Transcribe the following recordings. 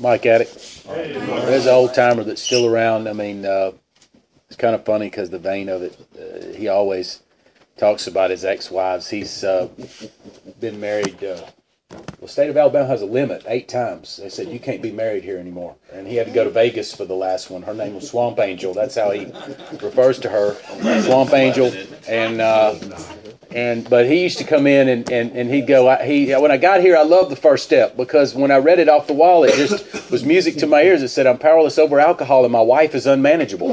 Mike Addict. There's an old timer that's still around. I mean, it's kind of funny because the vein of it, he always talks about his ex-wives. He's been married. The state of Alabama has a limit 8 times. They said you can't be married here anymore. And he had to go to Vegas for the last one. Her name was Swamp Angel. That's how he refers to her, Swamp Angel. But he used to come in and he'd go. When I got here, I loved the first step because when I read it off the wall, it just was music to my ears. It said, "I'm powerless over alcohol and my wife is unmanageable."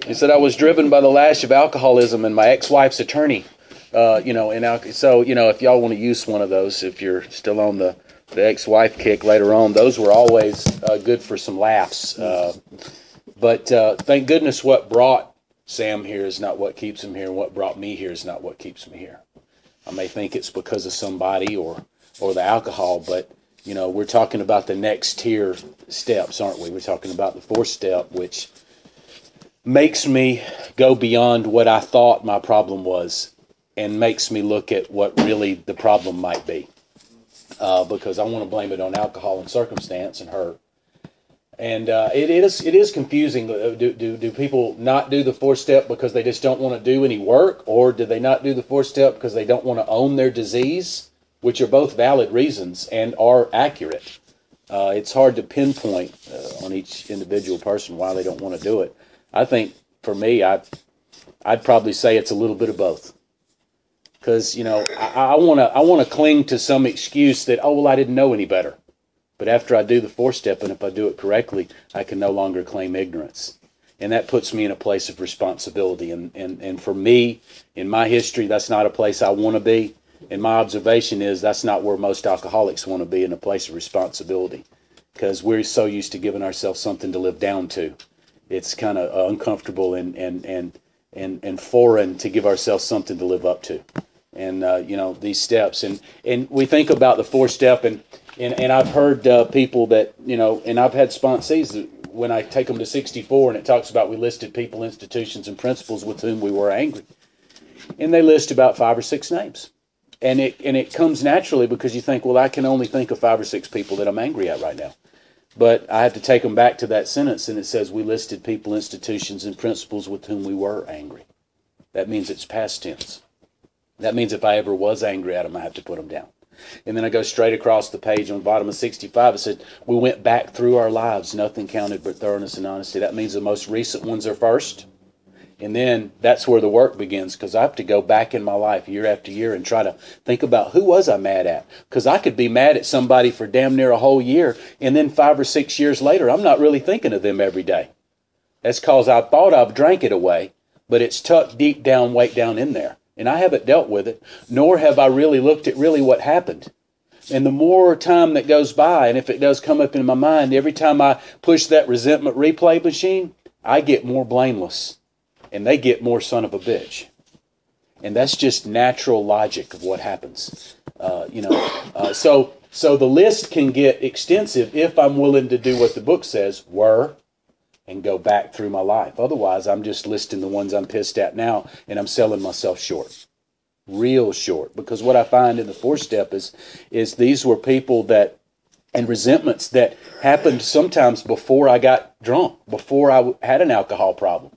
He said, "I was driven by the lash of alcoholism and my ex-wife's attorney." So if y'all want to use one of those, if you're still on the ex-wife kick later on, those were always good for some laughs. But thank goodness what brought Sam here is not what keeps him here, and what brought me here is not what keeps me here. I may think it's because of somebody or the alcohol, but we're talking about the next tier steps, aren't we? We're talking about the 4th step, which makes me go beyond what I thought my problem was and makes me look at what really the problem might be. Because I want to blame it on alcohol and circumstance and her. And it is confusing. Do people not do the 4th step because they just don't want to do any work? Or do they not do the 4th step because they don't want to own their disease? Which are both valid reasons and are accurate. It's hard to pinpoint on each individual person why they don't want to do it. I think for me, I'd probably say it's a little bit of both. Because I want to cling to some excuse that I didn't know any better. But after I do the 4th step, and if I do it correctly, I can no longer claim ignorance, and that puts me in a place of responsibility. And for me, in my history, that's not a place I want to be. And my observation is that's not where most alcoholics want to be, in a place of responsibility, because we're so used to giving ourselves something to live down to. It's kind of uncomfortable and foreign to give ourselves something to live up to. And these steps, and we think about the 4th step, and I've heard people that and I've had sponsees when I take them to 64, and it talks about we listed people, institutions, and principles with whom we were angry, and they list about 5 or 6 names, and it comes naturally because you think, well, I can only think of 5 or 6 people that I'm angry at right now. But I have to take them back to that sentence, and it says we listed people, institutions, and principles with whom we were angry. That means it's past tense. That means if I ever was angry at them, I have to put them down. And then I go straight across the page on the bottom of 65. It said, we went back through our lives. Nothing counted but thoroughness and honesty. That means the most recent ones are first. And then that's where the work begins, because I have to go back in my life year after year and try to think about who was I mad at. Because I could be mad at somebody for damn near a whole year, and then 5 or 6 years later, I'm not really thinking of them every day. That's because I thought I've drank it away, but it's tucked deep down, way down in there. And I haven't dealt with it, nor have I really looked at really what happened. And the more time that goes by, and if it does come up in my mind, every time I push that resentment replay machine, I get more blameless. And they get more son of a bitch. And that's just natural logic of what happens. So the list can get extensive if I'm willing to do what the book says, and go back through my life. Otherwise, I'm just listing the ones I'm pissed at now, and I'm selling myself short. Real short. Because what I find in the 4th step is these were people that, and resentments that happened sometimes before I got drunk, before I had an alcohol problem.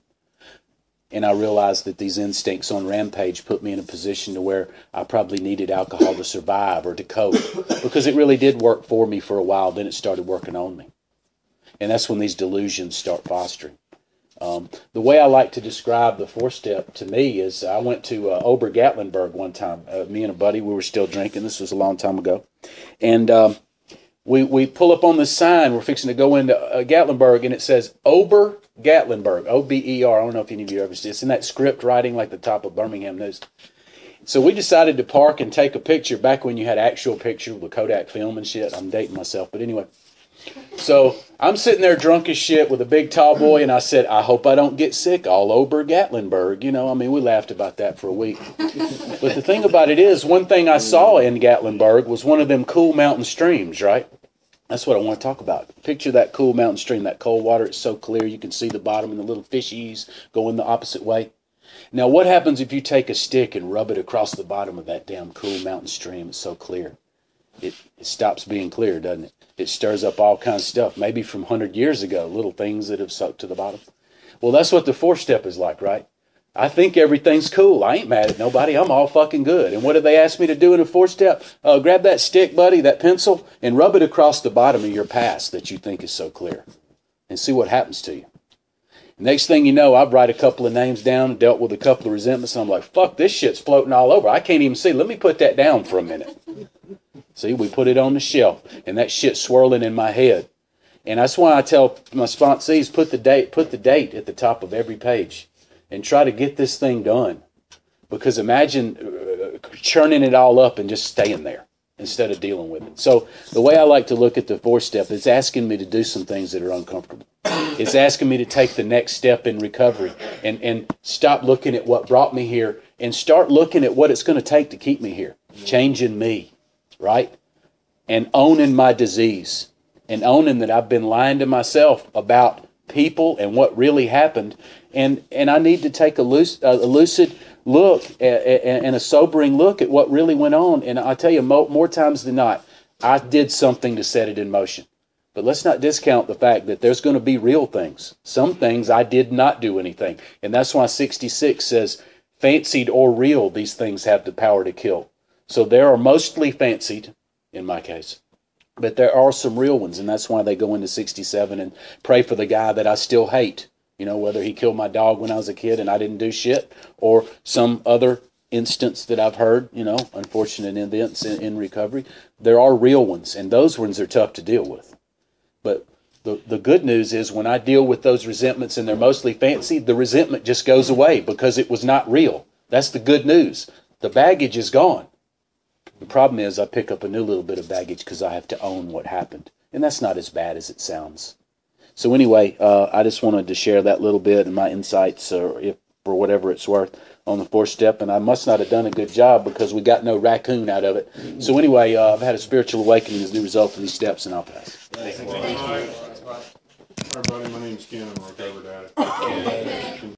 And I realized that these instincts on rampage put me in a position to where I probably needed alcohol to survive or to cope. Because it really did work for me for a while, then it started working on me. And that's when these delusions start fostering. The way I like to describe the 4th step to me is I went to Ober-Gatlinburg one time. Me and a buddy, we were still drinking. This was a long time ago. And we pull up on the sign. We're fixing to go into Gatlinburg, and it says Ober-Gatlinburg, O-B-E-R. I don't know if any of you ever see it. It's in that script writing like the top of Birmingham News. So we decided to park and take a picture back when you had actual picture with Kodak film and shit. I'm dating myself, but anyway. So I'm sitting there drunk as shit with a big tall boy, and I said, I hope I don't get sick all over Gatlinburg. We laughed about that for a week. But the thing about it is, one thing I saw in Gatlinburg was one of them cool mountain streams, right? That's what I want to talk about. Picture that cool mountain stream, that cold water. It's so clear you can see the bottom and the little fishies going the opposite way. Now, what happens if you take a stick and rub it across the bottom of that damn cool mountain stream? It's so clear. it stops being clear, doesn't it? It stirs up all kinds of stuff, maybe from 100 years ago, little things that have sucked to the bottom. Well, that's what the fourth step is like, right? I think everything's cool. I ain't mad at nobody. I'm all fucking good. And what do they ask me to do in the fourth step? Grab that stick, buddy, that pencil, and rub it across the bottom of your past that you think is so clear, and see what happens to you. Next thing you know, I've write a couple of names down and dealt with a couple of resentments. And I'm like, fuck, this shit's floating all over. I can't even see. Let me put that down for a minute. See, we put it on the shelf, and that shit's swirling in my head. And that's why I tell my sponsees, put the date at the top of every page and try to get this thing done. Because imagine churning it all up and just staying there instead of dealing with it. So the way I like to look at the fourth step is asking me to do some things that are uncomfortable. It's asking me to take the next step in recovery and stop looking at what brought me here and start looking at what it's going to take to keep me here. Changing me, right? And owning my disease and owning that I've been lying to myself about people and what really happened. And I need to take a lucid look and a sobering look at what really went on. And I tell you, more times than not, I did something to set it in motion. But let's not discount the fact that there's going to be real things. Some things I did not do anything. And that's why 66 says, fancied or real, these things have the power to kill. So there are mostly fancied, in my case. But there are some real ones, and that's why they go into 67 and pray for the guy that I still hate. You know, whether he killed my dog when I was a kid and I didn't do shit, or some other instance that I've heard, you know, unfortunate events in recovery. There are real ones, and those ones are tough to deal with. But the good news is when I deal with those resentments and they're mostly fancy, the resentment just goes away because it was not real. That's the good news. The baggage is gone. The problem is I pick up a new little bit of baggage because I have to own what happened. And that's not as bad as it sounds. So anyway, I just wanted to share that little bit and my insights, for whatever it's worth, on the fourth step. And I must not have done a good job because we got no raccoon out of it. So anyway, I've had a spiritual awakening as the result of these steps, and I'll pass. Thanks, everybody. My name's Ken. I'm a recovered addict.